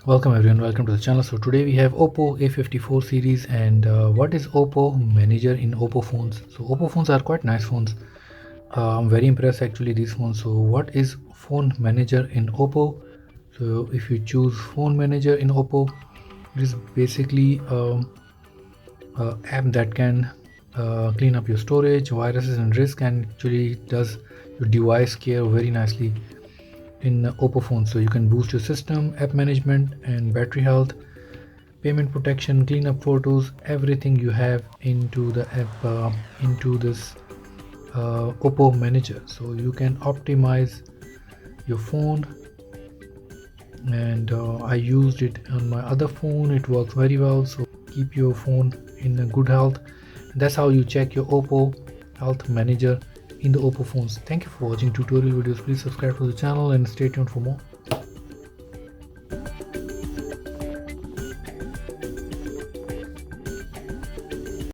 Welcome everyone, welcome to the channel. So today we have OPPO A54 series and what is OPPO Manager in OPPO phones? So OPPO phones are quite nice phones. I'm very impressed actually these phones. So what is Phone Manager in OPPO? So if you choose Phone Manager in OPPO, it is basically a app that can clean up your storage, viruses and risk, and actually does your device care very nicely in OPPO phones. So you can boost your system, app management and battery health, payment protection, clean up photos, everything you have into the app, into this OPPO Manager. So you can optimize your phone, and I used it on my other phone. It works very well. So keep your phone in a good health. That's how you check your OPPO Health Manager in the OPPO phones. Thank you for watching tutorial videos. Please subscribe to the channel and stay tuned for more.